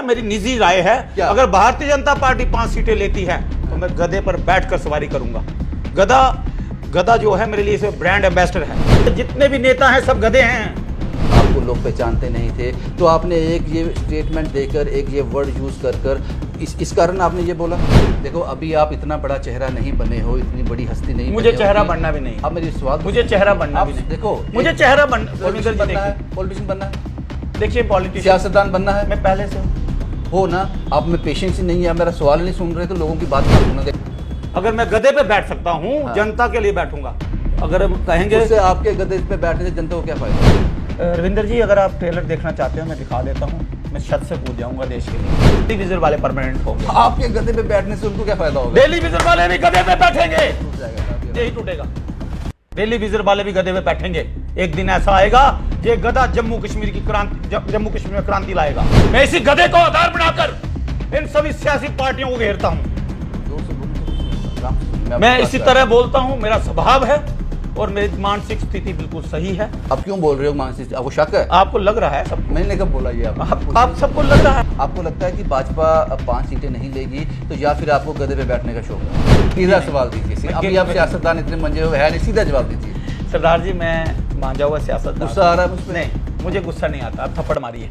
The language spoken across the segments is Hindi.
मेरी निजी राय है, अगर भारतीय जनता पार्टी 5 सीटें लेती है तो मैं गधे पर बैठकर सवारी करूंगा। गधा जो है मेरे लिए ब्रांड एम्बेसडर है। जितने भी नेता हैं सब गधे हैं। आपको लोग पहचानते नहीं थे तो आपने एक ये स्टेटमेंट देकर, एक ये वर्ड यूज़ कर इस कारण आपने ये बोला। देखो अभी आप इतना बड़ा चेहरा नहीं बने हो, इतनी बड़ी हस्ती नहीं, मुझे चेहरा बनना भी नहीं। अब मेरी सवाल, मुझे चेहरा बनना भी नहीं। देखो मुझे चेहरा पॉलिटिशियन बनना है, देखिए पॉलिटिशियन, सियासतदान बनना है, मैं पहले से हो ना। आप में पेशेंस ही नहीं है, मेरा सवाल नहीं सुन रहे तो लोगों की बात नहीं सुनोगे। अगर मैं गधे पे बैठ सकता हूँ, हाँ। जनता के लिए बैठूंगा। अगर हम कहेंगे उससे आपके गधे पे बैठने से जनता को क्या फायदा? रविंदर जी, अगर आप ट्रेलर देखना चाहते हो मैं दिखा देता हूँ। मैं छत से कूद जाऊंगा देश के लिए। डेली विजन वाले परमानेंट हो गए। आपके गधे पे बैठने से उनको क्या फायदा होगा? डेली विजन वाले भी गधे पे बैठेंगे, यही टूटेगा। डेली विजन वाले भी गधे पे बैठेंगे। एक दिन ऐसा आएगा ये गधा जम्मू कश्मीर में क्रांति लाएगा। मैं इसी गधे को आधार बनाकर इन सभी सियासी पार्टियों को घेरता हूँ। मैं इसी तरह बोलता हूँ, मेरा स्वभाव है और मेरी मानसिक स्थिति बिल्कुल सही है। आप क्यों बोल रहे हो मानसिक? आपको शक है? आपको लग रहा है सब? मैंने कब बोला ये? आप सबको लग रहा है? आपको लगता है कि भाजपा अब 5 सीटें नहीं लेगी तो या फिर आपको गधे पे बैठने का शौक है? सीधा सवाल दीजिए। अभी आप सियासतदान इतने मंजे हुए है नहीं, सीधा जवाब दीजिए। सरदार जी, मैं मांझा हुआ सियासतदान। गुस्सा आ रहा है मुझ पर? नहीं, मुझे गुस्सा नहीं आता। आप थप्पड़ मारिए,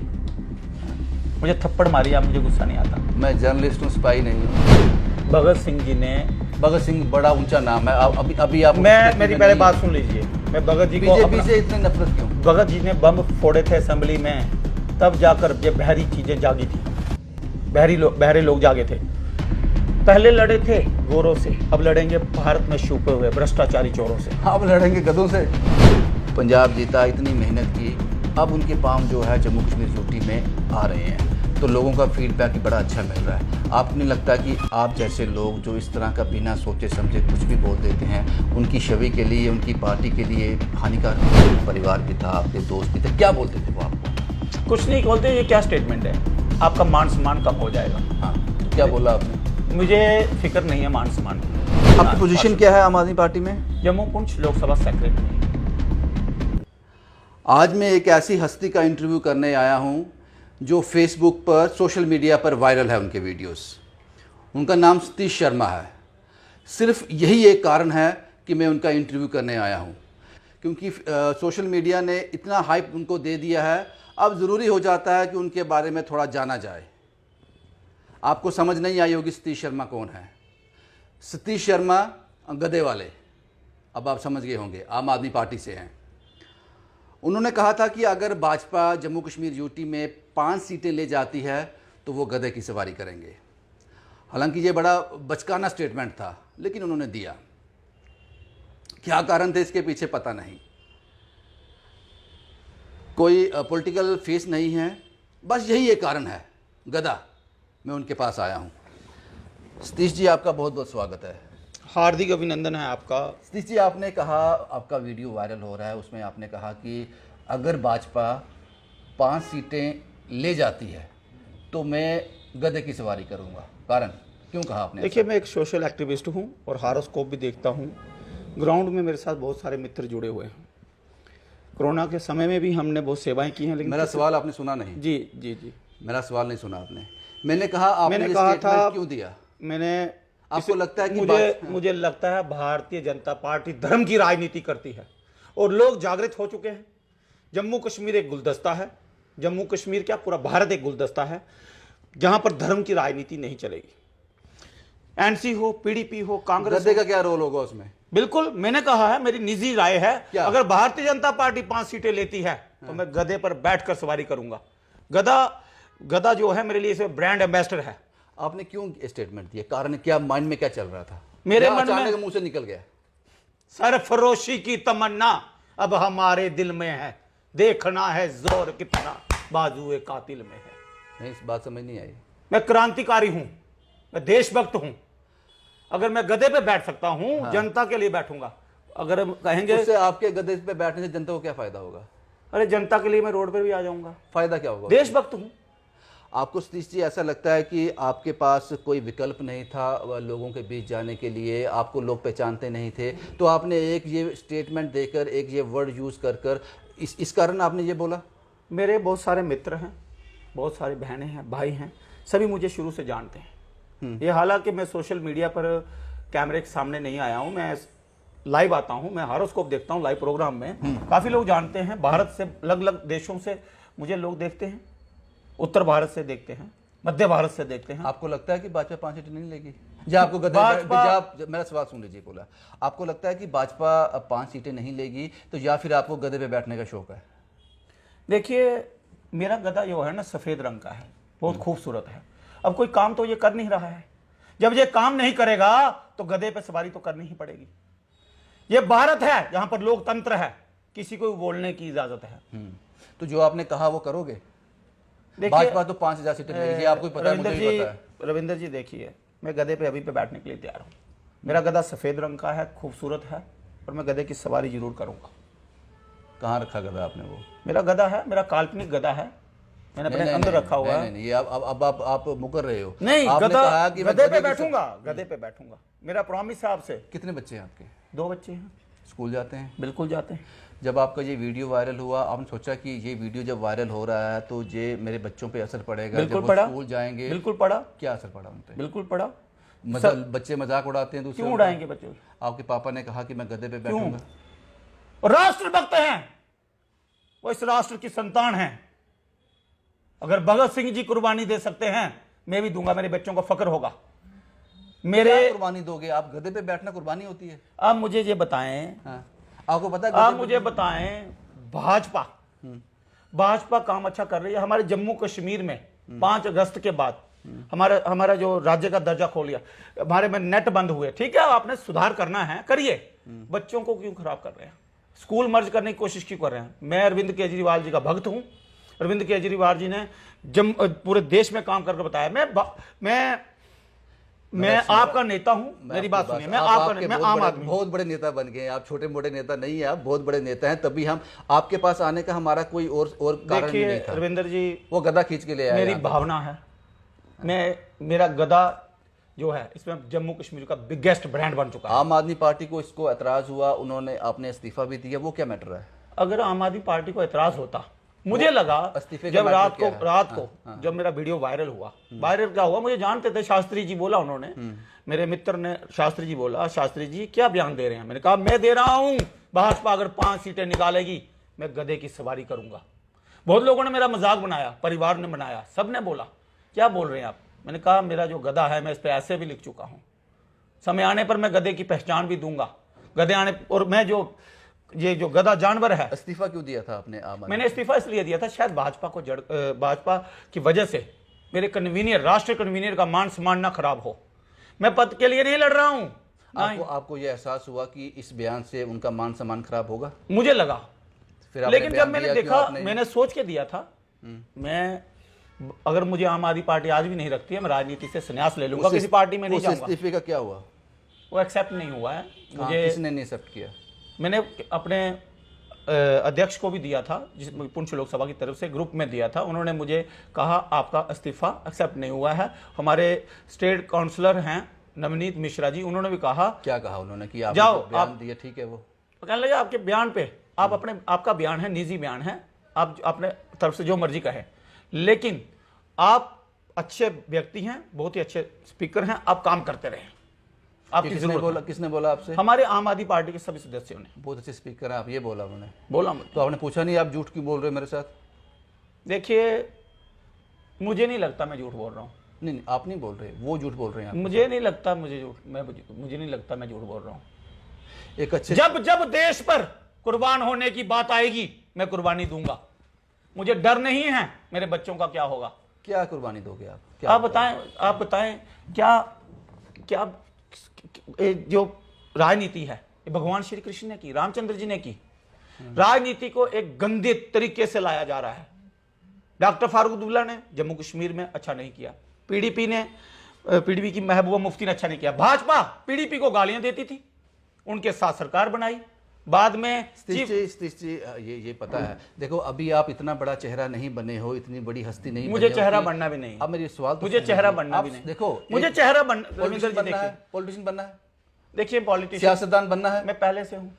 मुझे थप्पड़ मारिए, आप, मुझे गुस्सा नहीं आता। मैं जर्नलिस्ट हूँ, सिपाही नहीं हूँ। भगत सिंह जी ने, भगत सिंह बड़ा ऊंचा नाम है। अभी आप मेरी पहले बात सुन लीजिए। मैं भगत जी को, बीजेपी से इतनी नफरत क्यों? भगत जी ने बम फोड़े थे असेंबली में, तब जाकर ये बहरी चीजें जागी थी। बहरे लोग जागे थे। पहले लड़े थे गोरों से, अब लड़ेंगे भारत में छुपे हुए भ्रष्टाचारी चोरों से। अब लड़ेंगे गधों से। पंजाब जीता, इतनी मेहनत की, अब उनके पाम जो है जम्मू कश्मीर यूटी में आ रहे हैं तो लोगों का फीडबैक भी बड़ा अच्छा मिल रहा है। आपको नहीं लगता कि आप जैसे लोग जो इस तरह का बिना सोचे समझे कुछ भी बोल देते हैं, उनकी छवि के लिए, उनकी पार्टी के लिए हानिकारक? परिवार भी था, आपके दोस्त भी थे, क्या बोलते थे वो आपको? कुछ नहीं बोलते। ये क्या स्टेटमेंट है? आपका मान सम्मान कम हो जाएगा। हाँ, तो क्या बोला आपने? मुझे फिक्र नहीं है मान सम्मान की। आपकी पोजीशन क्या है आम आदमी पार्टी में? जम्मू पुंछ लोकसभा सेक्रेटरी। आज मैं एक ऐसी हस्ती का इंटरव्यू करने आया हूँ जो फेसबुक पर, सोशल मीडिया पर वायरल है उनके वीडियोस। उनका नाम सतीश शर्मा है। सिर्फ यही एक कारण है कि मैं उनका इंटरव्यू करने आया हूँ, क्योंकि सोशल मीडिया ने इतना हाइप उनको दे दिया है, अब ज़रूरी हो जाता है कि उनके बारे में थोड़ा जाना जाए। आपको समझ नहीं आई होगी सतीश शर्मा कौन है। सतीश शर्मा गधे वाले, अब आप समझ गए होंगे, आम आदमी पार्टी से हैं। उन्होंने कहा था कि अगर भाजपा जम्मू कश्मीर यूटी में 5 सीटें ले जाती है तो वो गधे की सवारी करेंगे। हालांकि ये बड़ा बचकाना स्टेटमेंट था, लेकिन उन्होंने दिया। क्या कारण थे इसके पीछे पता नहीं, कोई पॉलिटिकल फेस नहीं है, बस यही एक कारण है, गधा। मैं उनके पास आया हूँ। सतीश जी, आपका बहुत बहुत स्वागत है। हार्दिक अभिनंदन है आपका। सतीश जी, आपने कहा, आपका वीडियो वायरल हो रहा है, उसमें आपने कहा कि अगर भाजपा 5 सीटें ले जाती है तो मैं गधे की सवारी करूंगा। कारण क्यों कहा आपने? देखिए, मैं एक सोशल एक्टिविस्ट हूं और हॉरोस्कोप भी देखता हूं। ग्राउंड में मेरे साथ बहुत सारे मित्र जुड़े हुए हैं। कोरोना के समय में भी हमने बहुत सेवाएं की हैं। लेकिन मेरा सवाल आपने सुना नहीं। जी जी जी, मेरा सवाल नहीं सुना आपने। मैंने कहा, आपने कहा था क्यों दिया? आपको लगता है कि मुझे लगता है भारतीय जनता पार्टी धर्म की राजनीति करती है और लोग जागृत हो चुके हैं। जम्मू कश्मीर एक गुलदस्ता है। जम्मू कश्मीर क्या, पूरा भारत एक गुलदस्ता है जहां पर धर्म की राजनीति नहीं चलेगी। एनसी हो, पीडीपी हो, कांग्रेस, गधे का क्या रोल होगा उसमें? बिल्कुल, मैंने कहा है, मेरी निजी राय है, अगर भारतीय जनता पार्टी 5 सीटें लेती है तो मैं गधे पर बैठकर सवारी करूंगा। गधा जो है मेरे लिए ब्रांड एम्बेसडर है। आपने क्यों स्टेटमेंट दिया? कारण क्या, माइंड में क्या चल रहा था? मेरे मन में मुंह से निकल गया। सरफरोशी की तमन्ना अब हमारे दिल में है, देखना है जोर कितना बाजुए कातिल में है। नहीं, इस बात समझ नहीं आई। मैं क्रांतिकारी हूं, मैं देशभक्त हूं। अगर मैं गधे पे बैठ सकता हूं, हाँ। जनता के लिए बैठूंगा। अगर हम कहेंगे उससे आपके गधे पे बैठने से जनता को क्या फायदा होगा? अरे, जनता के लिए मैं रोड पर भी आ जाऊंगा। फायदा क्या होगा? देशभक्त हूं। आपको सतीश जी ऐसा लगता है कि आपके पास कोई विकल्प नहीं था लोगों के बीच जाने के लिए, आपको लोग पहचानते नहीं थे तो आपने एक ये स्टेटमेंट देकर, एक ये वर्ड यूज़ कर इस कारण आपने ये बोला? मेरे बहुत सारे मित्र हैं बहुत सारे बहनें हैं, भाई हैं, सभी मुझे शुरू से जानते हैं। ये हालांकि मैं सोशल मीडिया पर कैमरे के सामने नहीं आया हूं, मैं लाइव आता हूं, मैं हॉरोस्कोप देखता हूं लाइव प्रोग्राम में। काफी लोग जानते हैं, भारत से अलग अलग देशों से मुझे लोग देखते हैं, उत्तर भारत से देखते हैं, मध्य भारत से देखते हैं। आपको लगता है कि भाजपा 5 सीटें नहीं लेगी? जब आपको मेरा सवाल सुन लीजिए बोला, आपको लगता है कि भाजपा 5 सीटें नहीं लेगी तो या फिर आपको गधे पे बैठने का शौक है? देखिए, मेरा गधा जो है ना सफेद रंग का है, बहुत खूबसूरत है। अब कोई काम तो ये कर नहीं रहा है, जब ये काम नहीं करेगा तो गधे पे सवारी तो करनी ही पड़ेगी। ये भारत है जहां पर लोकतंत्र है, किसी को बोलने की इजाजत है। तो जो आपने कहा वो करोगे? भाजपा तो 5000 सीटें लेगी, आपको पता है, मुझे भी पता है। रविंदर जी देखिए, मैं गधे पे अभी पे बैठने के लिए तैयार हूँ। मेरा गधा सफेद रंग का है, खूबसूरत है, और मैं गधे की सवारी जरूर करूंगा। कहाँ रखा गधा आपने? वो मेरा गधा है, मेरा काल्पनिक गधा है, मैंने अपने अंदर रखा हुआ है। नहीं, ये अब आप मुकर रहे हो। नहीं, आपने कहा कि गधे पे बैठूंगा, गधे पे बैठूंगा, मेरा प्रॉमिस है आपसे। कितने बच्चे हैं आपके? 2 बच्चे हैं। स्कूल जाते हैं? बिल्कुल जाते हैं। जब आपका ये वीडियो वायरल हुआ, आपने सोचा कि ये वीडियो जब वायरल हो रहा है तो ये मेरे बच्चों पे असर पड़ेगा? बिल्कुल जब वो पड़ा, स्कूल जाएंगे? बिल्कुल पड़ा। क्या असर पड़ा उन पे? बिल्कुल पड़ा। बच्चे मजाक उड़ाते हैं दूसरे? क्यों उड़ाएंगे बच्चे? आपके पापा ने कहा कि मैं गधे पे बैठूंगा। राष्ट्रभक्त हैं वो, इस राष्ट्र की संतान हैं। अगर भगत सिंह जी कुर्बानी दे सकते हैं, मैं भी दूंगा, मेरे बच्चों को फक्र होगा। मेरे कुर्बानी दोगे आप? गधे पे बैठना कुर्बानी होती है? आप मुझे ये बताएं, हाँ। आपको पता है? आप मुझे बताएं, भाजपा काम अच्छा कर रही है। हमारे जम्मू कश्मीर में 5 अगस्त के बाद हमारा जो राज्य का दर्जा खो लिया, हमारे में नेट बंद हुए। ठीक है, आपने सुधार करना है, करिए। बच्चों को क्यों खराब कर रहे हैं? स्कूल मर्ज करने की कोशिश क्यों कर रहे हैं? मैं अरविंद केजरीवाल जी का भक्त हूं। अरविंद केजरीवाल जी ने पूरे देश में काम करके बताया। मैं आपका नेता हूं, मेरी बात सुनिए। मैं आम आदमी, बहुत बड़े नेता बन गए आप, छोटे मोटे नेता नहीं है आप, बहुत बड़े नेता हैं। तभी हम आपके पास आने का हमारा कोई और कारण नहीं था। रविंदर जी, वो गधा खींच के ले आए। मेरी भावना है, मेरा गधा जो है इसमें जम्मू कश्मीर का बिगेस्ट ब्रांड बन चुका है। आम आदमी पार्टी को इसको एतराज हुआ, उन्होंने आपने इस्तीफा भी दिया, वो क्या मैटर है? अगर आम आदमी पार्टी को एतराज होता, मुझे लगा जब रात को जब मेरा वीडियो वायरल हुआ, वायरल क्या हुआ मुझे जानते थे, शास्त्री जी बोला उन्होंने, मेरे मित्र ने, शास्त्री जी बोला, शास्त्री जी क्या बयान दे रहे हैं? मैंने कहा मैं दे रहा हूं, भाजपा अगर 5 सीटें निकालेगी मैं गधे की सवारी करूंगा। बहुत लोगों ने मेरा मजाक बनाया, परिवार ने बनाया, सब ने बोला क्या बोल रहे हैं आप? मैंने कहा मेरा जो गधा है मैं इस पर ऐसे भी लिख चुका हूं, समय आने पर मैं गधे की पहचान भी दूंगा। गधे आने, और मैं ये जो गधा जानवर है। इस्तीफा क्यों दिया था आपने? मैंने इस्तीफा इसलिए दिया था, शायद भाजपा की वजह से मेरे कन्वीनियर, राष्ट्रीय कन्वीनियर का मान सम्मान ना खराब हो। मैं पद के लिए नहीं लड़ रहा हूं। आपको यह एहसास हुआ कि इस बयान से उनका मान सम्मान खराब होगा? मुझे लगा, फिर लेकिन जब मैंने देखा, मैंने सोच के दिया था, मैं अगर मुझे आम आदमी पार्टी आज भी नहीं रखती है, मैं राजनीति से संन्यास ले लूंगा, किसी पार्टी में नहीं जाऊंगा। इस्तीफे का क्या हुआ? वो एक्सेप्ट नहीं हुआ है। मुझे किसने नहीं एक्सेप्ट किया? मैंने अपने अध्यक्ष को भी दिया था, जिसमें पुंछ लोकसभा की तरफ से ग्रुप में दिया था। उन्होंने मुझे कहा आपका इस्तीफा एक्सेप्ट नहीं हुआ है। हमारे स्टेट काउंसलर हैं नवनीत मिश्रा जी, उन्होंने भी कहा। क्या कहा उन्होंने? कि जाओ बयान दिया, ठीक है। वो कहने लगे आपके बयान पे, आपका बयान है, निजी बयान है, आप अपने तरफ से जो मर्जी कहे, लेकिन आप अच्छे व्यक्ति हैं, बहुत ही अच्छे स्पीकर हैं, आप काम करते रहें। आपकी जरूरत बोला, किसने बोला आपसे? हमारे आम आदमी पार्टी के सभी सदस्यों ने। बहुत अच्छे स्पीकर हैं आप, ये बोला उन्होंने? बोला। तो आपने पूछा नहीं आप झूठ क्यों बोल रहे हो मेरे साथ? देखिए, मुझे नहीं लगता मैं झूठ बोल रहा हूँ। नहीं, आप नहीं बोल रहे, वो झूठ बोल रहे हैं। मुझे नहीं लगता मुझे नहीं लगता मैं झूठ बोल रहा हूँ। एक अच्छे, जब देश पर कुर्बान होने की बात आएगी मैं कुर्बानी दूंगा। मुझे डर नहीं है मेरे बच्चों का क्या होगा। क्या कुर्बानी दोगे आप? आप बताएं क्या जो राजनीति है ये भगवान श्री कृष्ण ने की, रामचंद्र जी ने की। राजनीति को एक गंदे तरीके से लाया जा रहा है। डॉक्टर फारूक अब्दुल्ला ने जम्मू कश्मीर में अच्छा नहीं किया, पीडीपी की महबूबा मुफ्ती ने अच्छा नहीं किया। भाजपा पीडीपी को गालियां देती थी, उनके साथ सरकार बनाई, बाद में ये पता है। देखो, अभी आप इतना बड़ा चेहरा नहीं बने हो, इतनी बड़ी हस्ती नहीं, मुझे चेहरा बनना भी नहीं। अब मेरी सवाल, मुझे चेहरा बनना भी नहीं। देखो, मुझे चेहरा पॉलिटिशियन बनना है। देखिए, पॉलिटिशियन, सियासतदान बनना है। मैं पहले से हूं।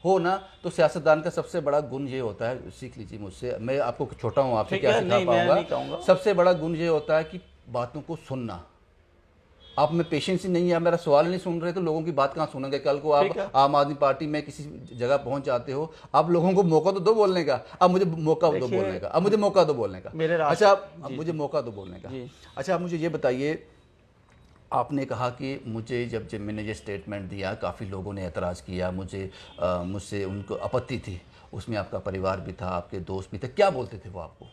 हो ना, तो सियासतदान का सबसे बड़ा गुण ये होता है, सीख लीजिए मुझसे, मैं आपको छोटा हूँ, आपसे ठीक क्या है, सिखा नहीं, मैं नहीं पाऊंगा। कहूँगा। सबसे बड़ा गुण ये होता है कि बातों को सुनना। आप में पेशेंस ही नहीं है, आप मेरा सवाल नहीं सुन रहे तो लोगों की बात कहाँ सुनेंगे। कल को ठीक है। आप आम आदमी पार्टी में किसी जगह पहुंच जाते हो, आप लोगों को मौका तो दो बोलने का। अब मुझे मौका दो देखिए, बोलने का, अब मुझे मौका दो बोलने का। मेरे राष्ट्र- अच्छा, अब मुझे मौका दो बोलने का। जी। अच्छा, आप मुझे ये बताइए, आपने कहा कि मुझे जब मैंने ये स्टेटमेंट दिया, काफ़ी लोगों ने एतराज़ किया, मुझसे उनको आपत्ति थी, उसमें आपका परिवार भी था, आपके दोस्त भी थे, क्या बोलते थे वो आपको?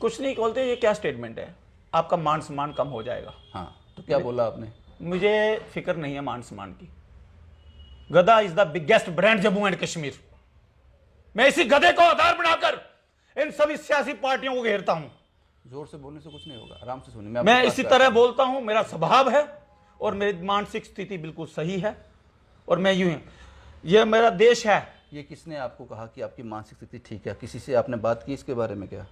कुछ नहीं बोलते, ये क्या स्टेटमेंट है, आपका मान सम्मान कम हो जाएगा। हाँ, तो क्या बोला आपने? मुझे फिक्र नहीं है मान सम्मान की। गधा is the biggest brand Jammu and Kashmir. मैं इसी गधे को आधार बनाकर इन सभी सियासी पार्टियों को घेरता हूं। जोर से बोलने से कुछ नहीं होगा, आराम से सुनिए। मैं इसी तरह बोलता हूं, मेरा स्वभाव है और मेरी मानसिक स्थिति बिल्कुल सही है और मैं यूं ही, यह मेरा देश है। ये किसने आपको कहा कि आपकी मानसिक स्थिति ठीक है? किसी से आपने बात की इसके बारे में? क्या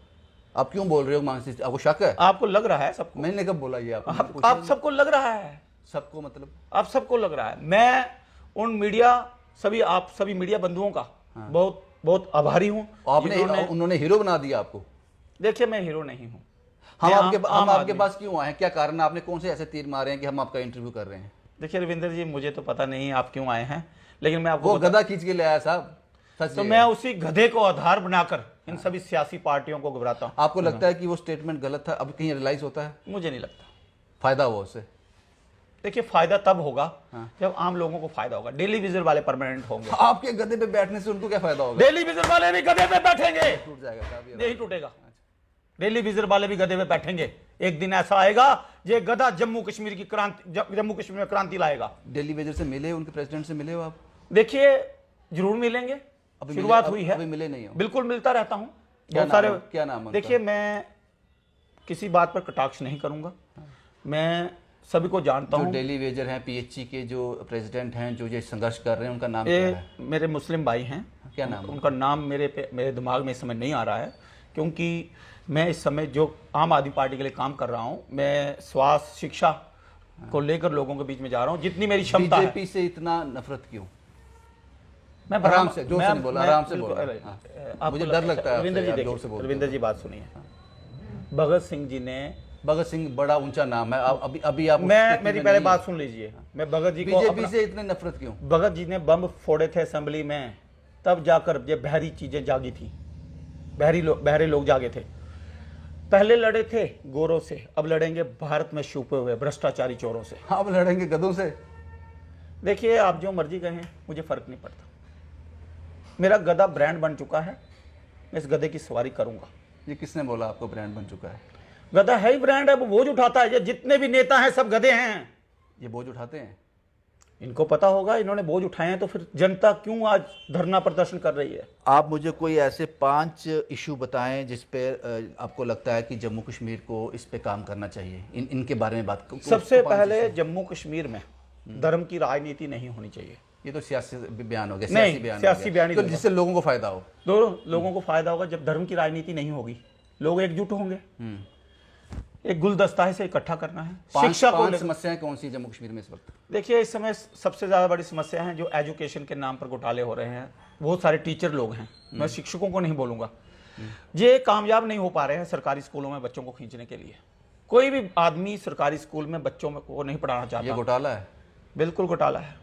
आप क्यों बोल रहे हो मानसिक, आपको शक है? आपको लग रहा है सबको? मैंने कब बोला ये? आप सबको लग रहा है? सबको मतलब? आप सबको लग रहा है। मैं उन मीडिया, आप सभी मीडिया बंधुओं का बहुत बहुत आभारी हूं। उन्होंने हीरो बना दिया आपको। देखिए, मैं हीरो नहीं हूं। हम आपके पास क्यों आए हैं? क्या कारण है? आपने कौन से ऐसे तीर मारे हैं कि हम आपका इंटरव्यू कर रहे हैं? देखिए रविंदर जी, मुझे तो पता नहीं आप क्यों आए हैं, लेकिन मैं आपको वो गधा खींच के ले आया साहब, सच। तो मैं उसी गधे को आधार बनाकर इन सभी सियासी पार्टियों को घबराता हूं। आपको लगता है कि वो स्टेटमेंट गलत था? अब कहीं रियलाइज होता है? मुझे नहीं लगता। फायदा हुआ उससे? देखिए, फायदा तब होगा जब आम लोगों को फायदा होगा। डेली विजिट वाले परमानेंट होंगे। आपके गधे पे बैठने से उनको क्या फायदा होगा? डेली विजिट वाले भी गधे पे बैठेंगे। टूट जाएगा साहब, नहीं टूटेगा। डेली विजिट वाले भी गधे पे बैठेंगे। एक दिन ऐसा आएगा ये गधा जम्मू कश्मीर की क्रांति, जम्मू कश्मीर में क्रांति लाएगा। दिल्ली वेजर से मिले, उनके प्रेसिडेंट से मिले हो आप? देखिए, जरूर मिलेंगे। शुरुआत हुई है। अभी मिले नहीं हो? बिल्कुल मिलता रहता हूं। क्या नाम है? देखिए, मैं किसी बात पर कटाक्ष नहीं करूंगा। मैं सभी को जानता हूं। डेली वेजर हैं, पीएचई के जो प्रेसिडेंट हैं, जो ये संघर्ष कर रहे हैं, उनका नाम क्या है? मेरे मुस्लिम भाई हैं। क्या नाम? उनका नाम मेरे दिमाग में इस समय नहीं आ रहा है, क्योंकि मैं इस समय जो आम आदमी पार्टी के लिए काम कर रहा हूं, मैं स्वास्थ्य शिक्षा को लेकर लोगों के बीच में जा रहा हूं, जितनी मेरी क्षमता है। बीजेपी से इतना नफरत क्यों? मैं आराम से, जोर से नहीं बोला, आराम से बोलो। मुझे डर लगता है। रविंदर जी, बात सुनिए। भगत सिंह जी ने, भगत सिंह बड़ा ऊंचा नाम है। अभी आप मेरी पहले बात सुन लीजिए। मैं भगत जी को, बीजेपी से इतने नफरत क्यों? भगत जी ने बम फोड़े थे असेंबली में, तब जाकर ये बहरी चीजें जागी थी। बहरे लोग जागे थे। पहले लड़े थे गोरों से, अब लड़ेंगे भारत में छुपे हुए भ्रष्टाचारी चोरों से। अब लड़ेंगे गधों से। देखिए, आप जो मर्जी कहें, मुझे फर्क नहीं पड़ता। मेरा गधा ब्रांड बन चुका है, मैं इस गधे की सवारी करूंगा। ये किसने बोला आपको ब्रांड बन चुका है? गधा है ही ब्रांड है, वो बोझ उठाता है। ये जितने भी नेता हैं सब गधे हैं। ये बोझ उठाते हैं? इनको पता होगा, इन्होंने बोझ उठाए हैं, तो फिर जनता क्यों आज धरना प्रदर्शन कर रही है? आप मुझे कोई ऐसे 5 इशू बताएं जिस पे आपको लगता है कि जम्मू कश्मीर को इस पे काम करना चाहिए, इनके बारे में बात। सबसे पहले, जम्मू कश्मीर में धर्म की राजनीति नहीं होनी चाहिए। ये तो सियासी बयान हो गया। सियासी बयान तो जिससे लोगों को फायदा हो। लोगों को फायदा होगा जब धर्म की राजनीति नहीं होगी, लोग एकजुट होंगे। एक गुलदस्ता से इकट्ठा करना है। शिक्षा को समस्याएं कौन सी जम्मू कश्मीर में इस वक्त? देखिए, इस समय सबसे ज्यादा बड़ी समस्या है जो एजुकेशन के नाम पर घोटाले हो रहे हैं। बहुत सारे टीचर लोग हैं, मैं शिक्षकों को नहीं बोलूंगा, ये कामयाब नहीं हो पा रहे हैं सरकारी स्कूलों में बच्चों को खींचने के लिए। कोई भी आदमी सरकारी स्कूल में बच्चों को नहीं पढ़ाना चाहता। ये घोटाला है? बिल्कुल घोटाला है,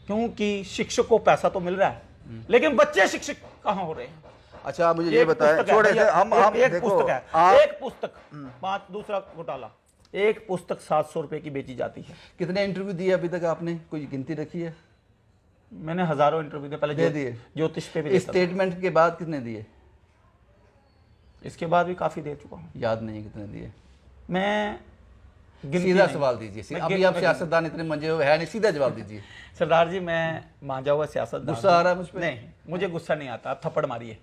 क्योंकि शिक्षक को पैसा तो मिल रहा है, लेकिन बच्चे शिक्षक कहाँ हो रहे हैं? अच्छा, मुझे ये बताएं, छोड़े थे हम एक पुस्तक है, एक पुस्तक 5। दूसरा घोटाला, एक पुस्तक 700 रुपए की बेची जाती है। कितने इंटरव्यू दिए अभी तक आपने? कोई गिनती रखी है? मैंने हजारों इंटरव्यू दे, पहले दे दिए। ज्योतिष पे भी। स्टेटमेंट के बाद कितने दिए? इसके बाद भी काफी दे चुका हूँ, याद नहीं कितने दिए। मैं सीधा सवाल दीजिए। अभी आप सियासतदान इतने मंजे हुए हैं नहीं, सीधा जवाब दीजिए। सरदार जी, मैं मांझा हुआ सियासतदान। गुस्सा आ रहा है मुझ पे? नहीं, मुझे गुस्सा नहीं आता। आप थप्पड़ मारिए,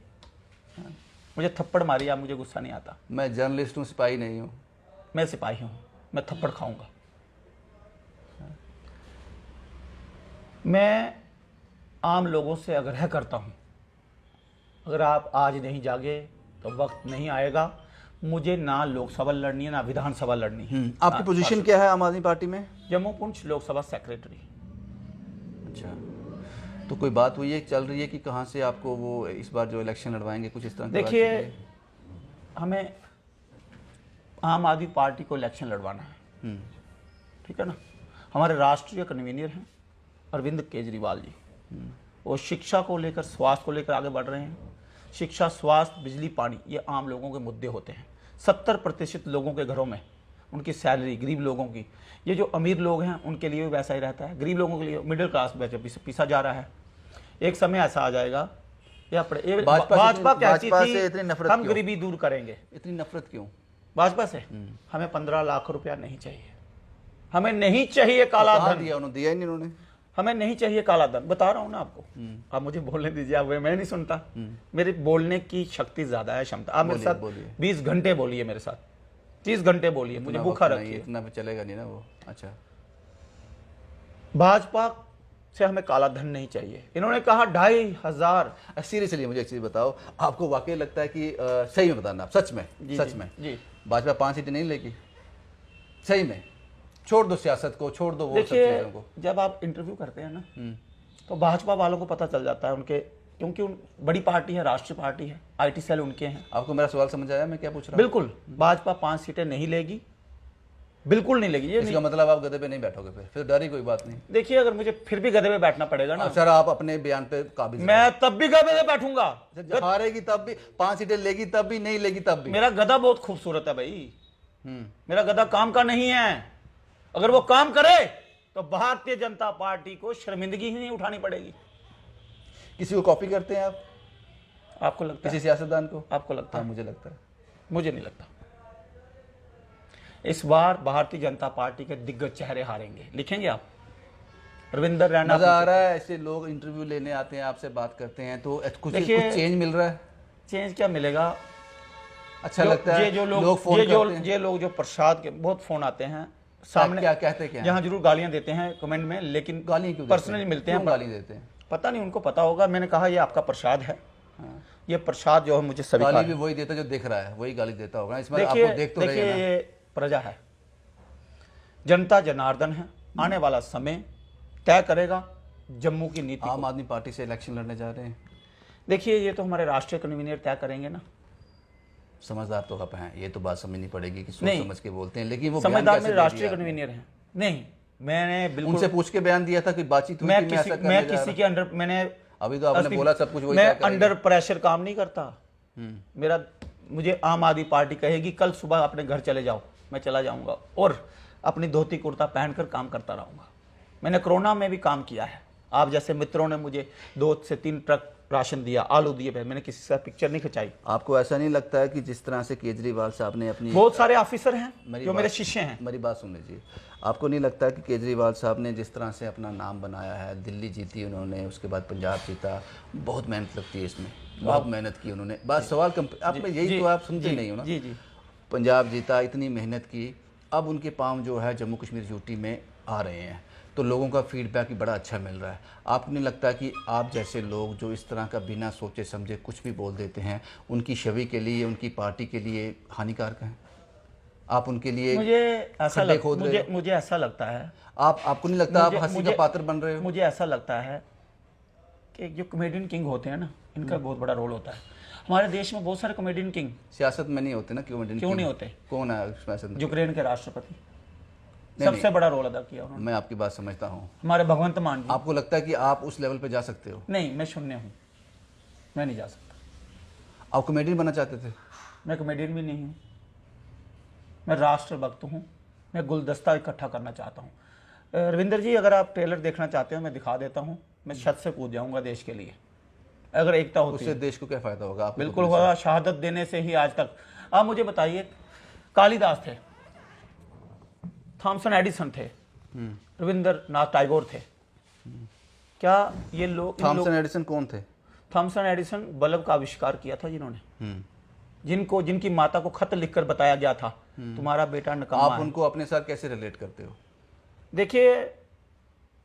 मुझे थप्पड़ मारिए, आप, मुझे गुस्सा नहीं आता। मैं जर्नलिस्ट हूँ, सिपाही नहीं हूँ। मैं सिपाही हूँ, मैं थप्पड़ खाऊंगा। मैं आम लोगों से आग्रह करता हूँ, अगर आप आज नहीं जागे तो वक्त नहीं आएगा। मुझे ना लोकसभा लड़नी है, ना विधानसभा लड़नी है। आपकी पोजीशन क्या है आम आदमी पार्टी में? जम्मू पुंछ लोकसभा सेक्रेटरी। अच्छा, तो कोई बात हुई है, चल रही है कि कहाँ से आपको वो इस बार जो इलेक्शन लड़वाएंगे, कुछ इस तरह की बात चल रही देखिए, है? हमें आम आदमी पार्टी को इलेक्शन लड़वाना है, ठीक है ना। हमारे राष्ट्रीय कन्वीनर हैं अरविंद केजरीवाल जी, वो शिक्षा को लेकर, स्वास्थ्य को लेकर आगे बढ़ रहे हैं। शिक्षा, स्वास्थ्य, बिजली, पानी, ये आम लोगों के मुद्दे होते हैं। 70% लोगों के घरों में उनकी सैलरी, गरीब लोगों की, ये जो अमीर लोग हैं उनके लिए भी वैसा ही रहता है, गरीब लोगों के लिए, मिडिल क्लास में पीसा जा रहा है। एक समय ऐसा आ जाएगा, भाजपा कहती से इतनी थी नफरत हम क्यों? गरीबी दूर करेंगे। इतनी नफरत क्यों भाजपा से हमें 15 लाख रुपया नहीं चाहिए, हमें नहीं चाहिए काला कहाँ धन, दिया उन्होंने? दिया ही नहीं उन्होंने। हमें नहीं चाहिए काला धन। बता रहा हूं ना आपको, आप मुझे बोलने दीजिए, आप मैं नहीं सुनता, मेरी बोलने की शक्ति ज्यादा है, क्षमता। आप मेरे साथ बोलिए। 20 घंटे बोलिए, मेरे साथ 30 घंटे बोलिए, मुझे भूखा रखिए। इतना भी चलेगा नहीं ना वो। अच्छा, भाजपा से हमें काला धन नहीं चाहिए। इन्होंने कहा 2,500। सीरियसली मुझे एक चीज़ बताओ, आपको वाकई लगता है कि सही में बताना, सच में, सच में जी, भाजपा 5 सीटें नहीं लेगी? सही में? छोड़ दो सियासत को, छोड़ दो वो सब देखिए, चीज़ों को। जब आप इंटरव्यू करते हैं ना, तो भाजपा वालों को पता चल जाता है उनके, क्योंकि बड़ी पार्टी है, राष्ट्रीय पार्टी है, IT सेल उनके हैं। आपको मेरा सवाल समझ आया मैं क्या पूछ रहा हूँ? बिल्कुल, भाजपा 5 सीटें नहीं लेगी, बिल्कुल नहीं लेगी। ये इसका मतलब आप गधे पे नहीं बैठोगे, फिर डर ही कोई बात नहीं। देखिए, अगर मुझे फिर भी गधे पे बैठना पड़ेगा ना, सर आप अपने बयान पे काबिज मैं तब भी गधे पे बैठूंगा। रहो। हारेगी तब भी, 5 सीटें लेगी तब भी, नहीं लेगी तब भी। मेरा गधा बहुत खूबसूरत है भाई, हम्म, मेरा गधा काम का नहीं है। अगर वो काम करे तो भारतीय जनता पार्टी को शर्मिंदगी ही नहीं उठानी पड़ेगी। किसी को कॉपी करते हैं आप? आपको लगता किसी है? सियासतदान को? आपको लगता हाँ, है? मुझे लगता है। मुझे नहीं लगता। इस बार भारतीय जनता पार्टी के दिग्गज चेहरे हारेंगे। लिखेंगे आप? रविंदर रैना। मजा आ रहा है, ऐसे लोग इंटरव्यू लेने आते हैं, आपसे बात करते हैं, तो कुछ देखिए, चेंज मिल रहा है? चेंज क्या मिलेगा? अच्छा लगता है। ये जो लोग फोन करते हैं। ये लोग जो प्रसाद के बहुत फोन आते हैं सामने, क्या कहते क्या हैं? यहाँ जरूर गालियां देते हैं कमेंट में, लेकिन गाली क्यों पर्सनली मिलते हैं, गाली देते हैं? पता नहीं, उनको पता होगा। मैंने कहा ये आपका प्रसाद है, ये प्रसाद जो है मुझे सभी गाली भी वही देता जो दिख रहा है, वही गाली देता होगा। इसमें आपको देख तो रहे देखिए, हैं ना। ये प्रजा है, जनता जनार्दन है। आने वाला समय तय करेगा जम्मू की नीति आम को। आदमी पार्टी से इलेक्शन लड़ने जा रहे हैं। देखिए, ये तो हमारे राष्ट्रीय कन्वीनर तय करेंगे ना। समझदार तो आप हैं, ये तो बात समझनी पड़ेगी कि सोच नहीं, समझ के बोलते हैं, लेकिन वो समझदार मेरे राष्ट्रीय कन्वीनर हैं। नहीं, मैंने बिल्कुल उनसे पूछ के बयान दिया था कि बातचीत हुई थी, मैं किसी के अंडर, मैंने अभी तो आपने बोला सब कुछ वही मैं तय करेगा। अंडर प्रेशर काम नहीं करता। मुझे आम आदमी पार्टी कहेगी कल सुबह अपने घर चले जाओ, मैं चला जाऊंगा और अपनी धोती कुर्ता पहनकर काम करता रहूंगा। मैंने कोरोना में भी काम किया है। आप जैसे मित्रों ने मुझे 2 से 3 ट्रक राशन दिया, आलू दिए, मैंने किसी से पिक्चर नहीं खिंचाई। आपको ऐसा नहीं लगता है कि जिस तरह से केजरीवाल साहब ने अपनी, बहुत सारे ऑफिसर हैं जो मेरे शिष्य हैं। मेरी बात सुन लीजिए, आपको नहीं लगता कि केजरीवाल साहब ने जिस तरह से अपना नाम बनाया है, दिल्ली जीती उन्होंने, उसके बाद पंजाब जीता, बहुत मेहनत लगती है इसमें, बहुत मेहनत की उन्होंने। बात सवाल आप में यही तो आप सुनते नहीं हो ना। जी जी, पंजाब जीता, इतनी मेहनत की, अब उनके पाँव जो है जम्मू कश्मीर यूटी में आ रहे हैं, तो लोगों का फीडबैक भी बड़ा अच्छा मिल रहा है। आपको नहीं लगता कि आप जैसे लोग जो इस तरह का बिना सोचे समझे कुछ भी बोल देते हैं, उनकी छवि के लिए, उनकी पार्टी के लिए हानिकारक हैं? आप उनके लिए मुझे ऐसा लगता है, आपको नहीं लगता आप हंसी का पात्र बन रहे हो? मुझे ऐसा लगता है कि जो कॉमेडियन किंग होते हैं ना, इनका बहुत बड़ा रोल होता है। हमारे देश में बहुत सारे कॉमेडियन किंग सियासत में नहीं होते ना। क्यों नहीं होते? कौन है सियासत में? यूक्रेन के राष्ट्रपति सबसे बड़ा रोल अदा किया उन्होंने। मैं आपकी बात समझता हूँ। हमारे भगवंत मान जी। आपको लगता है कि आप उस लेवल पे जा सकते हो? नहीं, मैं शून्य हूँ, मैं नहीं जा सकता। आप कॉमेडियन बनना चाहते थे? मैं कॉमेडियन भी नहीं हूँ, मैं राष्ट्रभक्त हूँ। मैं गुलदस्ता इकट्ठा करना चाहता हूँ। रविंदर जी, अगर आप ट्रेलर देखना चाहते हो मैं दिखा देता हूँ। मैं छत से कूद जाऊँगा देश के लिए, अगर एकता होती उससे देश को क्या फायदा होगा? आपको बिल्कुल होगा। शहादत देने से ही आज तक। आप मुझे बताइए, कालिदास थे, थॉमसन एडिसन थे, रविंद्रनाथ टैगोर थे, क्या ये लोग? थॉमसन एडिसन कौन थे? थॉमसन एडिसन बल्ब का आविष्कार किया था, जिन्होंने जिनकी माता को खत लिखकर बताया गया था तुम्हारा बेटा नकामा आप है। उनको अपने साथ कैसे रिलेट करते हो? देखिए,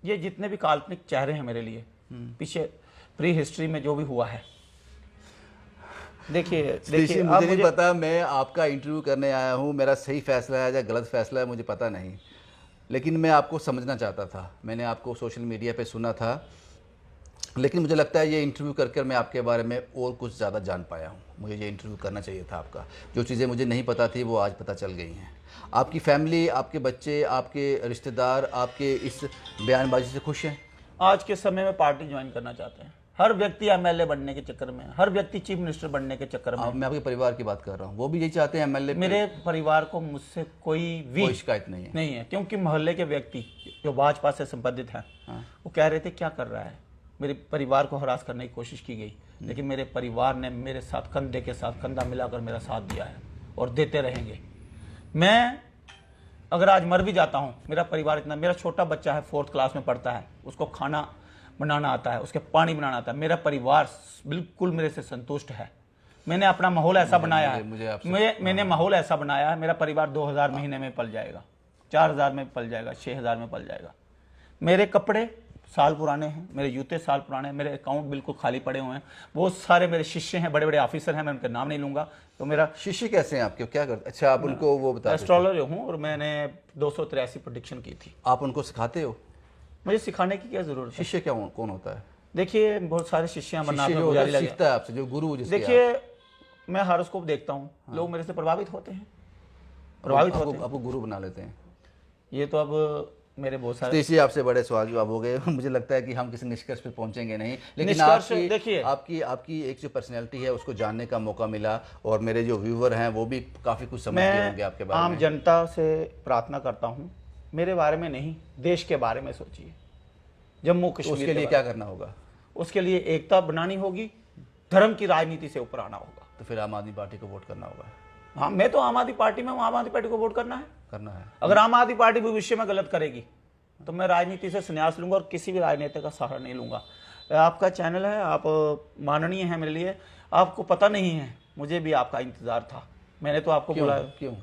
ये जितने भी काल्पनिक चेहरे हैं मेरे लिए, पीछे प्री हिस्ट्री में जो भी हुआ है, देखिए मुझे नहीं पता, मैं आपका इंटरव्यू करने आया हूँ, मेरा सही फैसला है या गलत फैसला है मुझे पता नहीं, लेकिन मैं आपको समझना चाहता था। मैंने आपको सोशल मीडिया पे सुना था लेकिन मुझे लगता है ये इंटरव्यू करके मैं आपके बारे में और कुछ ज़्यादा जान पाया हूँ। मुझे ये इंटरव्यू करना चाहिए था आपका। जो चीज़ें मुझे नहीं पता थी वो आज पता चल गई हैं। आपकी फैमिली, आपके बच्चे, आपके रिश्तेदार आपके इस बयानबाजी से खुश हैं? आज के समय में पार्टी ज्वाइन करना चाहते हैं। हर व्यक्ति एमएलए बनने के चक्कर में, हर व्यक्ति चीफ मिनिस्टर बनने के चक्कर में। मैं आपके परिवार की बात कर रहा हूँ, वो भी यही चाहते हैं एमएलए? मेरे परिवार को मुझसे कोई शिकायत नहीं है। क्योंकि मोहल्ले के व्यक्ति जो भाजपा से संबंधित हैं, वो कह रहे थे क्या कर रहा है। मेरे परिवार को हरास करने की कोशिश की गई, लेकिन मेरे परिवार ने मेरे साथ कंधे के साथ कंधा मिलाकर मेरा साथ दिया है और देते रहेंगे। मैं अगर आज मर भी जाता हूँ, मेरा परिवार इतना, मेरा छोटा बच्चा है 4th क्लास में पढ़ता है, उसको खाना बनाना आता है, उसके पानी बनाना आता है। मेरा परिवार बिल्कुल मेरे से संतुष्ट है। मैंने अपना माहौल ऐसा बनाया है, मैंने माहौल ऐसा बनाया है, मेरा परिवार 2000 महीने में पल जाएगा, 4000 में पल जाएगा, 6000 में पल जाएगा। मेरे कपड़े साल पुराने हैं, मेरे जूते साल पुराने हैं, मेरे अकाउंट बिल्कुल खाली पड़े हुए हैं। बहुत सारे मेरे शिष्य हैं, बड़े बड़े ऑफिसर हैं, मैं उनके नाम नहीं लूंगा। तो मेरा शिष्य कैसे हैं आपके, क्या करते? अच्छा, आप उनको वो बता? एस्ट्रोलॉजर हूँ और मैंने 283 प्रेडिक्शन की थी। आप उनको सिखाते हो? मुझे सिखाने की क्या जरूरत है? शिष्य क्या कौन होता है? देखिए, बहुत सारे शिष्य अमरनाथ में सीखता है आपसे, जो गुरु। देखिए, मैं हॉरोस्कोप देखता हूँ, लोग मेरे से प्रभावित होते हैं, आपको गुरु बना लेते हैं। ये तो अब मेरे बहुत सारे इसी आपसे बड़े सवाल जवाब हो गए। मुझे लगता है कि हम किसी निष्कर्ष पे पहुंचेंगे नहीं, लेकिन देखिए, आपकी एक जो पर्सनैलिटी है उसको जानने का मौका मिला, और मेरे जो व्यूवर हैं वो भी काफ़ी कुछ समझ गए होंगे आपके बारे में। आम जनता से प्रार्थना करता हूँ, मेरे बारे में नहीं, देश के बारे में सोचिए। जम्मू कश्मीर उसके लिए क्या करना होगा? उसके लिए एकता बनानी होगी, धर्म की राजनीति से ऊपर आना होगा। तो फिर आम आदमी पार्टी को वोट करना होगा। हाँ, मैं तो आम आदमी पार्टी में हूँ, आम आदमी पार्टी को वोट करना है। अगर आम आदमी पार्टी भविष्य में गलत करेगी तो मैं राजनीति से संन्यास लूंगा और किसी भी राजनेता का सहारा नहीं लूंगा। आपका चैनल है, आप माननीय हैं मेरे लिए, आपको पता नहीं है, मुझे भी आपका इंतजार था। मैंने तो आपको बुलाया। क्यों?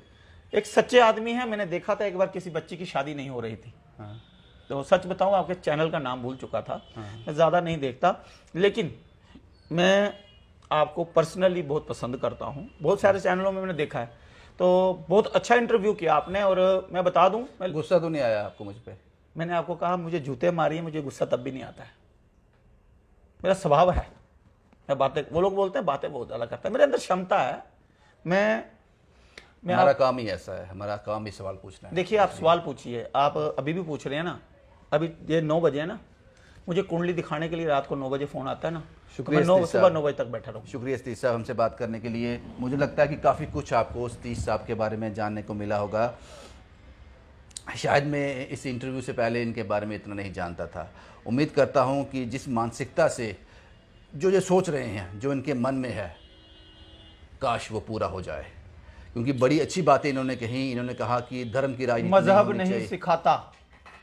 एक सच्चे आदमी है, मैंने देखा था एक बार किसी बच्ची की शादी नहीं हो रही थी। तो सच बताऊं, आपके चैनल का नाम भूल चुका था। मैं ज़्यादा नहीं देखता, लेकिन मैं आपको पर्सनली बहुत पसंद करता हूं। बहुत सारे चैनलों में मैंने देखा है, तो बहुत अच्छा इंटरव्यू किया आपने। और मैं बता दूं, गुस्सा तो नहीं आया आपको मुझ पे? मैंने आपको कहा मुझे जूते मारिए, मुझे गुस्सा तब भी नहीं आता है। मेरा स्वभाव है, मैं बातें, वो लोग बोलते हैं बातें बहुत ज़्यादा करता है, मेरे अंदर क्षमता है। हमारा काम ही ऐसा है, हमारा काम ही सवाल पूछना है। देखिए, आप सवाल पूछिए, आप अभी भी पूछ रहे हैं ना। अभी ये 9 बजे है ना, मुझे कुंडली दिखाने के लिए रात को 9 बजे फ़ोन आता है ना, शुक्रिया। सुबह 9 बजे तक बैठा रहूँ। शुक्रिया सतीश साहब, हमसे बात करने के लिए। मुझे लगता है कि काफ़ी कुछ आपको सतीश साहब के बारे में जानने को मिला होगा। शायद मैं इस इंटरव्यू से पहले इनके बारे में इतना नहीं जानता था। उम्मीद करता हूं कि जिस मानसिकता से जो सोच रहे हैं, जो इनके मन में है, काश वो पूरा हो जाए, क्योंकि बड़ी अच्छी बातें इन्होंने कही। इन्होंने कहा कि धर्म की राजनीति मजहब नहीं सिखाता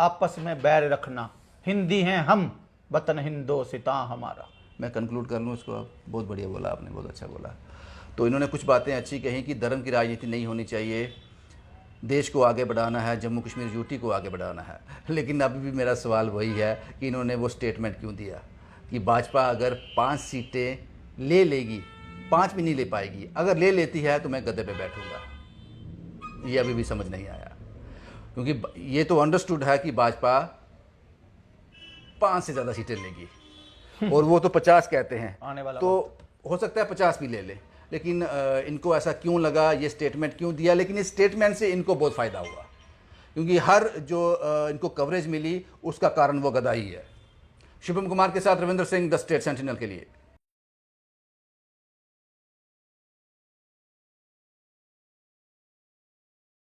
आपस में बैर रखना, हिंदी हैं हम, वतन हिंदोस्तां हमारा। मैं कंक्लूड कर लूँ इसको? आप बहुत बढ़िया बोला आपने, बहुत अच्छा बोला। तो इन्होंने कुछ बातें अच्छी कही कि धर्म की राजनीति नहीं होनी चाहिए, देश को आगे बढ़ाना है, जम्मू कश्मीर यूटी को आगे बढ़ाना है। लेकिन अभी भी मेरा सवाल वही है कि इन्होंने वो स्टेटमेंट क्यों दिया कि भाजपा अगर 5 सीटें ले लेगी, 5 भी नहीं ले पाएगी, अगर ले लेती है तो मैं गद्दे पे बैठूंगा। ये अभी भी समझ नहीं आया, क्योंकि ये तो अंडरस्टूड है कि भाजपा 5 से ज़्यादा सीटें लेगी और वो तो 50 कहते हैं, आने वाला तो हो सकता है 50 भी ले ले। लेकिन इनको ऐसा क्यों लगा, ये स्टेटमेंट क्यों दिया? लेकिन इस स्टेटमेंट से इनको बहुत फ़ायदा हुआ, क्योंकि हर जो इनको कवरेज मिली उसका कारण वो गदा ही है। शुभम कुमार के साथ Ravindra Singh, the state sentinel के लिए।